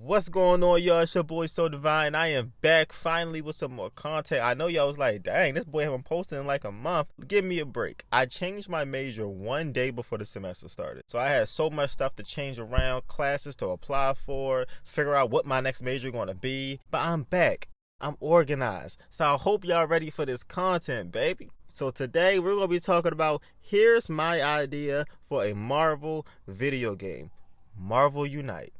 What's going on, y'all? It's your boy SoDivine. I am back finally with some more content. I know y'all was like, dang, this boy haven't posted in like a month. Give me a break. I changed my major one day before the semester started. So I had so much stuff to change around, classes to apply for, figure out what my next major going to be. But I'm back. I'm organized. So I hope y'all ready for this content, baby. So today we're going to be talking about, here's my idea for a Marvel video game. Marvel Unite.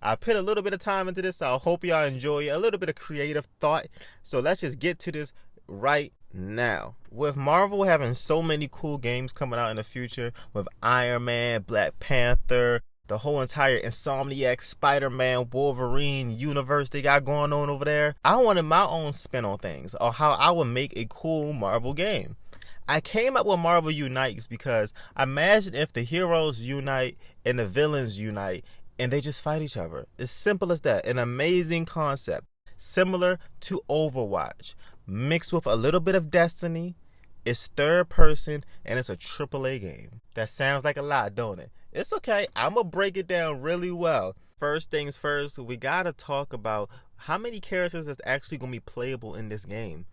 I put a little bit of time into this, so I hope y'all enjoy it. A little bit of creative thought. So let's just get to this right now. With Marvel having so many cool games coming out in the future, with Iron Man, Black Panther, the whole entire Insomniac, Spider-Man, Wolverine universe they got going on over there, I wanted my own spin on things, or how I would make a cool Marvel game. I came up with Marvel Unites because imagine if the heroes unite and the villains unite, and they just fight each other. It's simple as that. An amazing concept. Similar to Overwatch. Mixed with a little bit of Destiny. It's third person and it's a AAA game. That sounds like a lot, don't it? It's okay. I'm going to break it down really well. First things first, we got to talk about how many characters is actually going to be playable in this game.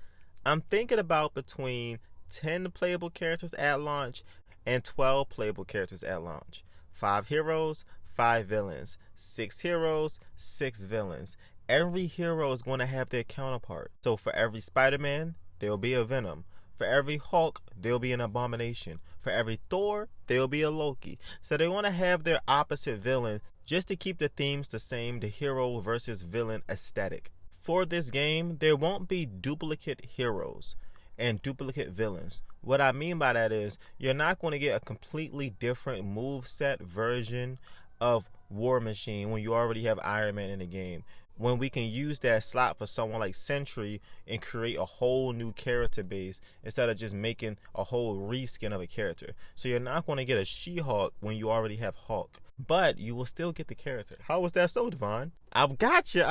I'm thinking about between 10 playable characters at launch and 12 playable characters at launch. 5 heroes, 5 villains, 6 heroes, 6 villains. Every hero is going to have their counterpart. So for every Spider-Man, there will be a Venom. For every Hulk, there will be an Abomination. For every Thor, there will be a Loki. So they want to have their opposite villain just to keep the themes the same, the hero versus villain aesthetic. For this game, there won't be duplicate heroes and duplicate villains. What I mean by that is you're not going to get a completely different moveset version of War Machine when you already have Iron Man in the game, when we can use that slot for someone like Sentry and create a whole new character base instead of just making a whole reskin of a character. So you're not going to get a She-Hulk when you already have Hulk, but you will still get the character. How was that so, Devon? I got you.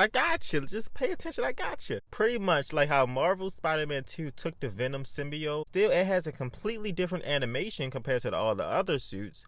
Just pay attention. I got you. Pretty much like how Marvel Spider-Man 2 took the Venom symbiote. Still, it has a completely different animation compared to all the other suits,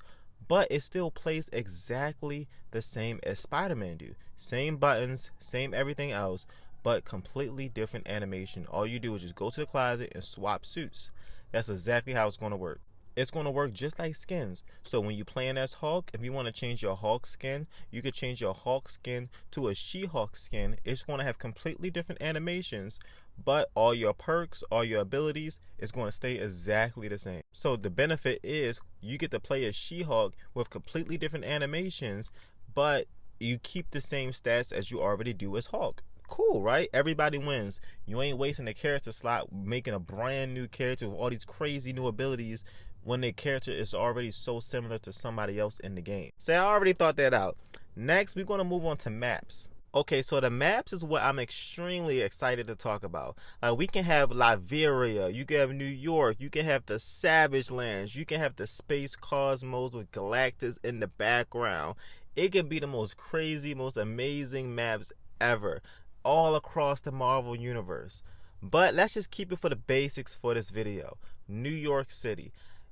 but it still plays exactly the same as Spider-Man do. Same buttons, same everything else, but completely different animation. All you do is just go to the closet and swap suits. That's exactly how it's going to work. It's going to work just like skins. So when you're playing as Hulk, if you want to change your Hulk skin, you could change your Hulk skin to a She-Hulk skin. It's going to have completely different animations, but all your perks, all your abilities is going to stay exactly the same. So the benefit is you get to play as She-Hulk with completely different animations, but you keep the same stats as you already do as Hulk. Cool, right? Everybody wins. You ain't wasting the character slot making a brand new character with all these crazy new abilities when the character is already so similar to somebody else in the game. So I already thought that out. Next, we're going to move on to maps. Okay, so the maps is what I'm extremely excited to talk about. We can have Latveria, you can have New York, you can have the Savage Lands, you can have the Space Cosmos with Galactus in the background. It can be the most crazy, most amazing maps ever, all across the Marvel Universe. But let's just keep it for the basics for this video. New York City.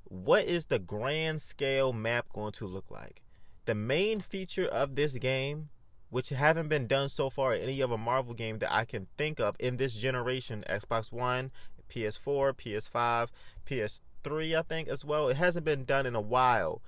What is the grand scale map going to look like? The main feature of this game, which haven't been done so far in any other Marvel game that I can think of in this generation, Xbox One, PS4, PS5, PS3, I think as well. It hasn't been done in a while.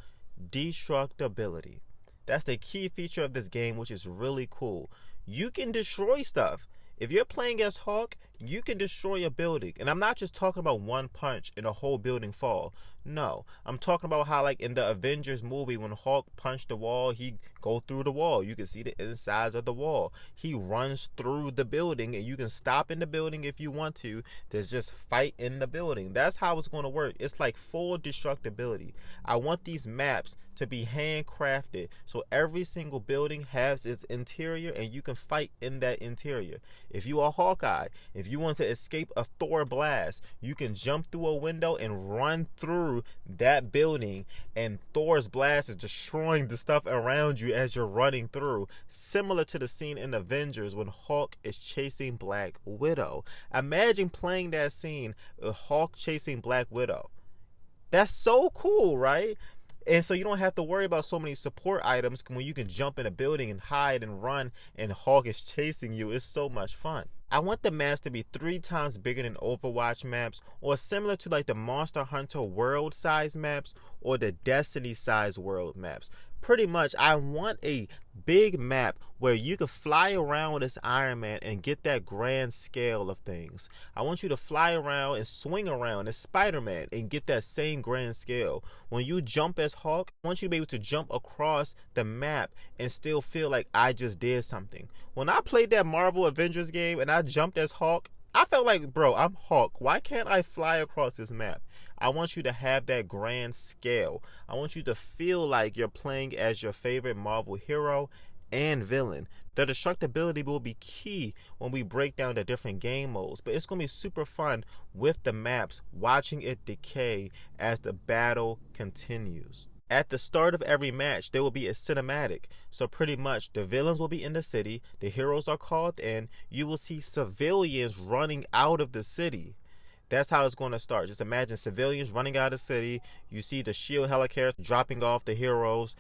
Destructibility. That's the key feature of this game, which is really cool. You can destroy stuff. If you're playing as Hulk, you can destroy a building. And I'm not just talking about one punch and a whole building fall. No, I'm talking about how, like in the Avengers movie, when Hulk punched the wall, he go through the wall. You can see the insides of the wall. He runs through the building, and you can stop in the building if you want to. There's just fight in the building. That's how it's going to work. It's like full destructibility. I want these maps to be handcrafted, so every single building has its interior, and you can fight in that interior. If you are Hawkeye, if you want to escape a Thor blast, you can jump through a window and run through that building, and Thor's blast is destroying the stuff around you as you're running through, similar to the scene in Avengers when Hulk is chasing Black Widow. Imagine playing that scene, Hulk chasing Black Widow. That's so cool, right? And so you don't have to worry about so many support items when you can jump in a building and hide and run and Hawk is chasing you. It's so much fun. I want the maps to be 3 times bigger than Overwatch maps, or similar to like the Monster Hunter world size maps or the Destiny size world maps. Pretty much, I want a big map where you can fly around as Iron Man and get that grand scale of things. I want you to fly around and swing around as Spider-Man and get that same grand scale. When you jump as Hulk, I want you to be able to jump across the map and still feel like I just did something. When I played that Marvel Avengers game and I jumped as Hulk, I felt like, bro, I'm Hulk. Why can't I fly across this map? I want you to have that grand scale. I want you to feel like you're playing as your favorite Marvel hero and villain. The destructibility will be key when we break down the different game modes, but it's going to be super fun with the maps, watching it decay as the battle continues. At the start of every match, there will be a cinematic. So pretty much the villains will be in the city, the heroes are called in, you will see civilians running out of the city. That's how it's going to start. Just imagine civilians running out of the city. You see the shield helicarriers dropping off the heroes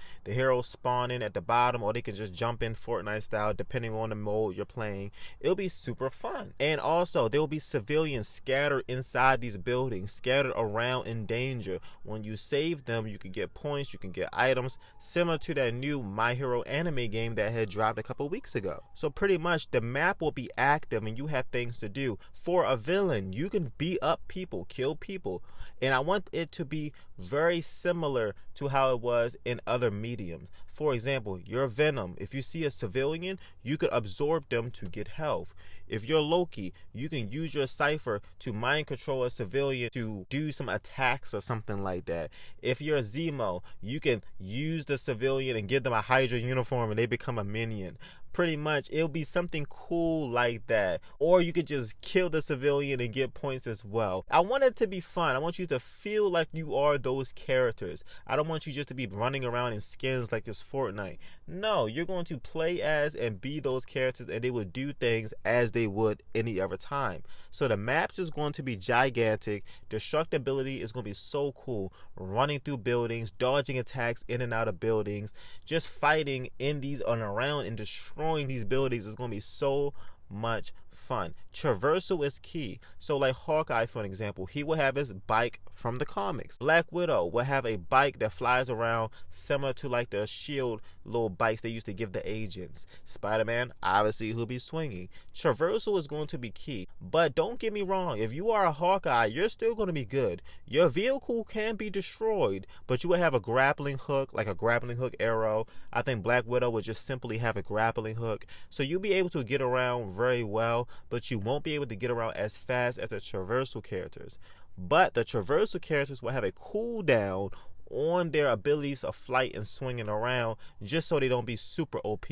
spawning at the bottom, or they can just jump in Fortnite style depending on the mode you're playing. It'll be super fun. And also there will be civilians scattered inside these buildings, scattered around in danger. When you save them, you can get points, you can get items, similar to that new My Hero anime game that had dropped a couple weeks ago. So pretty much the map will be active and you have things to do. For a villain, you can beat up people, kill people, and I want it to be very similar to how it was in other mediums. For example, your Venom, if you see a civilian, you could absorb them to get health. If you're Loki, you can use your Cypher to mind control a civilian to do some attacks or something like that. If you're Zemo, you can use the civilian and give them a Hydra uniform and they become a minion. Pretty much it'll be something cool like that. Or you could just kill the civilian and get points as well. I want it to be fun. I want you to feel like you are those characters. I don't want you just to be running around in skins like this Fortnite. No, you're going to play as and be those characters, and they will do things as they would any other time. So the maps is going to be gigantic. Destructibility is going to be so cool. Running through buildings, dodging attacks in and out of buildings, just fighting in these and around and destroying these buildings is going to be so much fun. Traversal is key. So like Hawkeye, for an example, he will have his bike from the comics. Black Widow will have a bike that flies around similar to like the shield little bikes they used to give the agents. Spider-Man, obviously, he'll be swinging. Traversal is going to be key. But don't get me wrong, if you are a Hawkeye, you're still going to be good. Your vehicle can be destroyed, but you will have a grappling hook, like a grappling hook arrow. I think Black Widow would just simply have a grappling hook. So you'll be able to get around very well, but you won't be able to get around as fast as the traversal characters. But the traversal characters will have a cooldown on their abilities of flight and swinging around, just so they don't be super OP.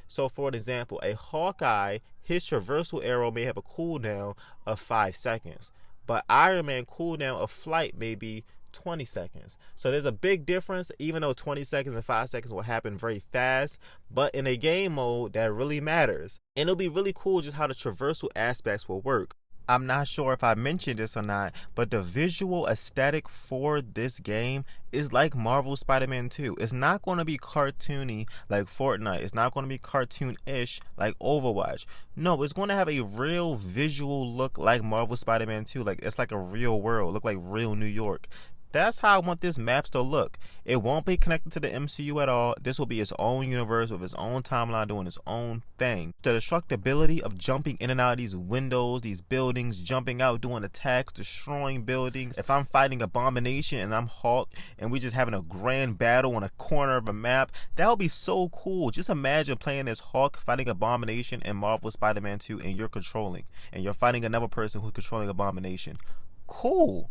So for example, a Hawkeye, his traversal arrow may have a cooldown of 5 seconds, but Iron Man cooldown of flight may be 20 seconds. So there's a big difference, even though 20 seconds and 5 seconds will happen very fast, but in a game mode that really matters. And it'll be really cool just how the traversal aspects will work. I'm not sure if I mentioned this or not, but the visual aesthetic for this game is like Marvel Spider-Man 2. It's not going to be cartoony like Fortnite. It's not going to be cartoon-ish like Overwatch. No, it's going to have a real visual look like Marvel Spider-Man 2. Like it's like a real world, look like real New York. That's how I want this maps to look. It won't be connected to the MCU at all. This will be its own universe with its own timeline doing its own thing. The destructibility of jumping in and out of these windows, these buildings, jumping out, doing attacks, destroying buildings. If I'm fighting Abomination and I'm Hulk and we just having a grand battle on a corner of a map, that would be so cool. Just imagine playing as Hulk fighting Abomination in Marvel Spider-Man 2 and you're controlling. And you're fighting another person who's controlling Abomination. Cool.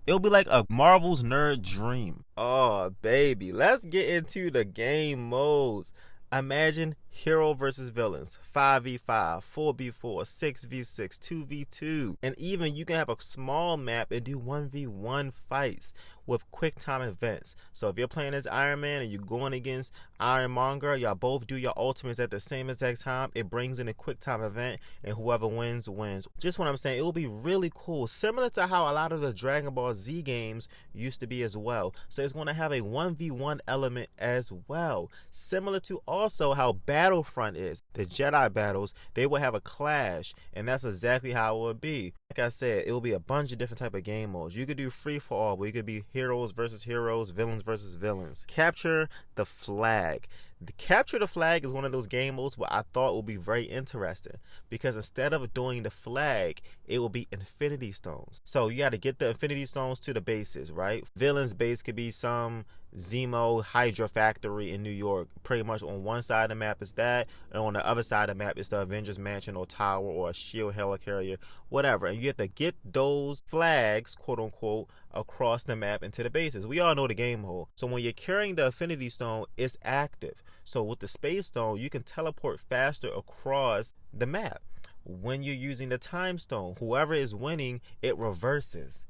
It'll be like a Marvel's nerd dream. Oh, baby. Let's get into the game modes. Imagine hero versus villains. 5v5, 4v4, 6v6, 2v2. And even you can have a small map and do 1v1 fights. with quick time events. So if you're playing as Iron Man and you're going against Ironmonger, y'all both do your ultimates at the same exact time. It brings in a quick time event, and whoever wins, wins. Just what I'm saying, it will be really cool. Similar to how a lot of the Dragon Ball Z games used to be as well. So it's going to have a 1v1 element as well. Similar to also how Battlefront is. The Jedi battles, they will have a clash, and that's exactly how it will be. Like I said, it will be a bunch of different type of game modes. You could do free for all, where you could be heroes versus heroes, villains versus villains. Capture the flag. The Capture the Flag is one of those game modes where I thought would be very interesting, because instead of doing the flag, it will be Infinity Stones. So you got to get the Infinity Stones to the bases, right? Villain's base could be some Zemo Hydra factory in New York. Pretty much on one side of the map is that, and on the other side of the map is the Avengers Mansion or Tower or a shield helicarrier, whatever. And you have to get those flags, quote unquote, across the map into the bases. We all know the game mode. So when you're carrying the Infinity Stone, it's active. So with the Space Stone, you can teleport faster across the map. When you're using the Time Stone, whoever is winning, it reverses.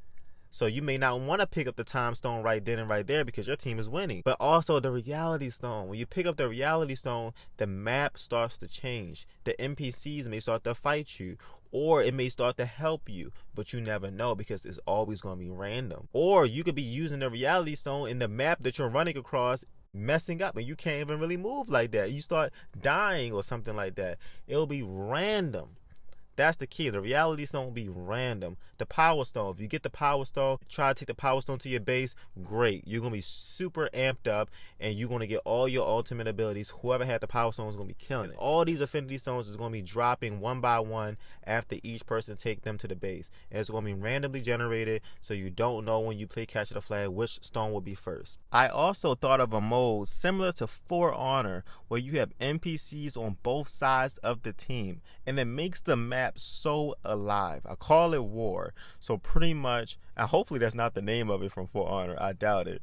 So you may not want to pick up the Time Stone right then and right there because your team is winning. But also the Reality Stone. When you pick up the Reality Stone, the map starts to change. The NPCs may start to fight you, or it may start to help you, but you never know because it's always going to be random. Or you could be using the Reality Stone in the map that you're running across, messing up, and you can't even really move like that. You start dying or something like that. It'll be random. That's the key. The Reality Stone will be random. The Power Stone, if you get the Power Stone, try to take the Power Stone to your base, great. You're going to be super amped up, and you're going to get all your ultimate abilities. Whoever had the Power Stone is going to be killing it. All these Infinity Stones is going to be dropping one by one after each person take them to the base. And it's going to be randomly generated, so you don't know when you play Capture the Flag which stone will be first. I also thought of a mode similar to For Honor, where you have NPCs on both sides of the team, and it makes the map so alive. I call it War. So pretty much, and hopefully that's not the name of it from For Honor, I doubt it,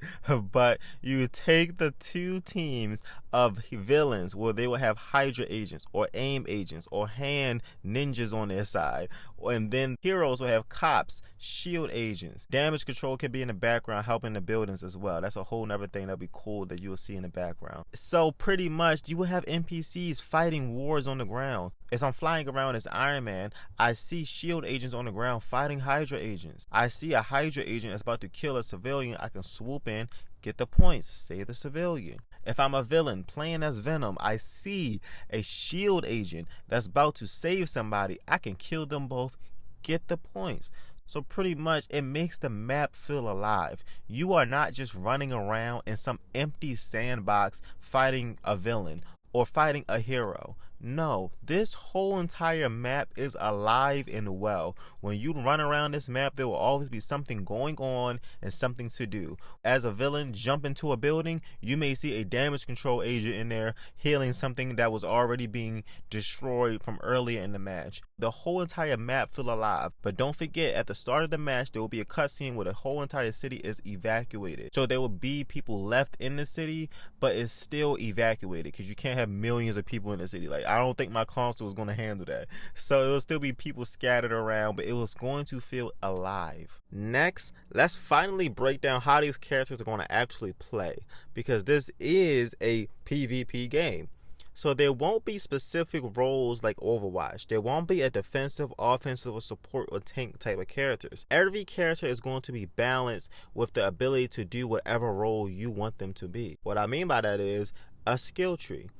but you take the two teams of villains where they will have Hydra agents or AIM agents or hand ninjas on their side, and then heroes will have cops, shield agents. Damage control can be in the background helping the buildings as well. That's a whole nother thing that'll be cool that you will see in the background. So pretty much you will have NPCs fighting wars on the ground. As I'm flying around as Iron Man, I see shield agents on the ground fighting Hydra agents. I see a Hydra agent that's about to kill a civilian. I can swoop in, get the points, save the civilian. If I'm a villain playing as Venom, I see a shield agent that's about to save somebody. I can kill them both, get the points. So pretty much it makes the map feel alive. You are not just running around in some empty sandbox fighting a villain or fighting a hero. No, this whole entire map is alive and well. When you run around this map, there will always be something going on and something to do. As a villain, jump into a building, you may see a damage control agent in there healing something that was already being destroyed from earlier in the match. The whole entire map feel alive. But don't forget, at the start of the match, there will be a cutscene where the whole entire city is evacuated. So there will be people left in the city, but it's still evacuated because you can't have millions of people in the city. Like, I don't think my console is going to handle that. So it will still be people scattered around, but it was going to feel alive. Next, let's finally break down how these characters are going to actually play, because this is a PvP game. So there won't be specific roles like Overwatch. There won't be a defensive, offensive, or support or tank type of characters. Every character is going to be balanced with the ability to do whatever role you want them to be. What I mean by that is a skill tree.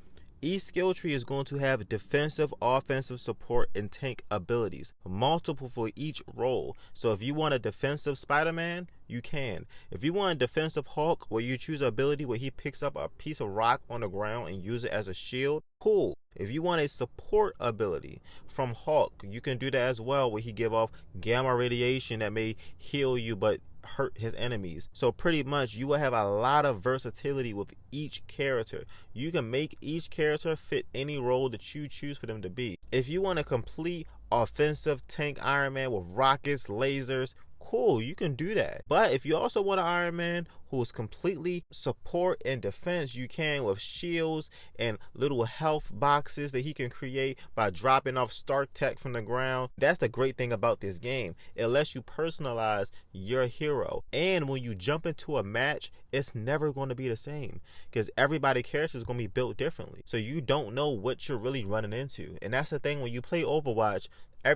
Each skill tree is going to have defensive, offensive, support, and tank abilities, multiple for each role. So if you want a defensive Spider-Man, you can. If you want a defensive Hulk, where you choose an ability where he picks up a piece of rock on the ground and use it as a shield, cool. If you want a support ability from Hulk, you can do that as well, where he give off gamma radiation that may heal you but hurt his enemies. So pretty much you will have a lot of versatility with each character. You can make each character fit any role that you choose for them to be. If you want a complete offensive tank Iron Man with rockets, lasers, cool, you can do that. But if you also want an Iron Man who's completely support and defense, you can, with shields and little health boxes that he can create by dropping off Stark tech from the ground. That's the great thing about this game. It lets you personalize your hero, and when you jump into a match, it's never going to be the same because everybody's character is going to be built differently, so you don't know what you're really running into. And that's the thing, when you play Overwatch,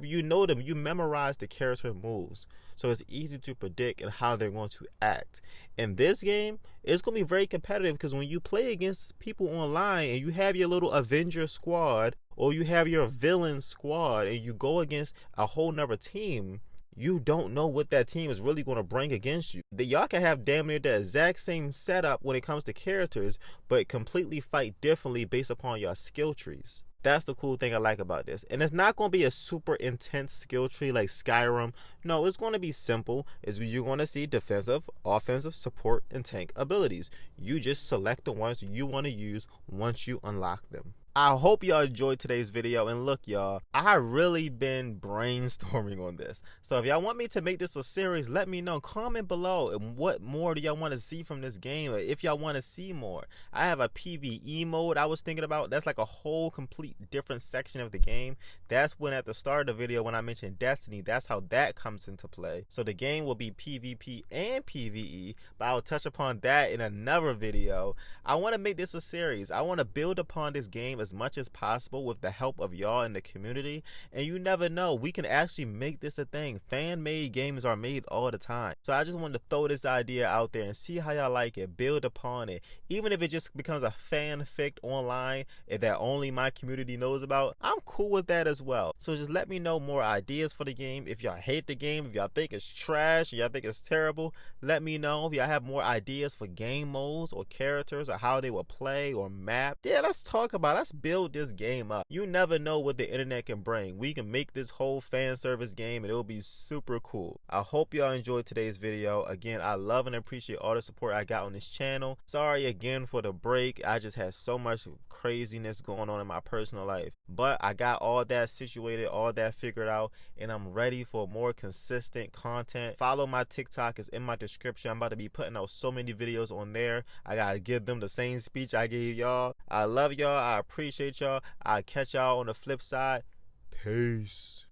you know them, you memorize the character moves, so it's easy to predict and how they're going to act. In this game, it's going to be very competitive because when you play against people online and you have your little Avenger squad or you have your villain squad and you go against a whole nother team, you don't know what that team is really going to bring against you. Y'all can have damn near the exact same setup when it comes to characters, but completely fight differently based upon your skill trees. That's the cool thing I like about this. And it's not going to be a super intense skill tree like Skyrim. No, it's going to be simple. You're going to see defensive, offensive, support, and tank abilities. You just select the ones you want to use once you unlock them. I hope y'all enjoyed today's video, and look y'all, I really been brainstorming on this. So if y'all want me to make this a series, let me know. Comment below, and what more do y'all want to see from this game, or if y'all want to see more. I have a PvE mode I was thinking about. That's like a whole complete different section of the game. That's when at the start of the video when I mentioned Destiny, that's how that comes into play. So the game will be PvP and PvE, but I'll touch upon that in another video. I want to make this a series. I want to build upon this game as much as possible with the help of y'all in the community, and you never know, we can actually make this a thing. Fan-made games are made all the time, so I just wanted to throw this idea out there and see how y'all like it, build upon it. Even if it just becomes a fanfic online that only my community knows about, I'm cool with that as well. So just let me know more ideas for the game. If y'all hate the game, if y'all think it's trash, y'all think it's terrible, let me know. If y'all have more ideas for game modes or characters or how they will play or map, yeah, let's talk about it. Let's build this game up. You never know what the internet can bring. We can make this whole fan service game and it'll be super cool. I hope y'all enjoyed today's video. Again, I love and appreciate all the support I got on this channel. Sorry again for the break. I just had so much craziness going on in my personal life, but I got all that situated, all that figured out, and I'm ready for more consistent content. Follow my TikTok, is in my description. I'm about to be putting out so many videos on there. I gotta give them the same speech I gave y'all. I love y'all. I appreciate y'all. I'll catch y'all on the flip side. Peace.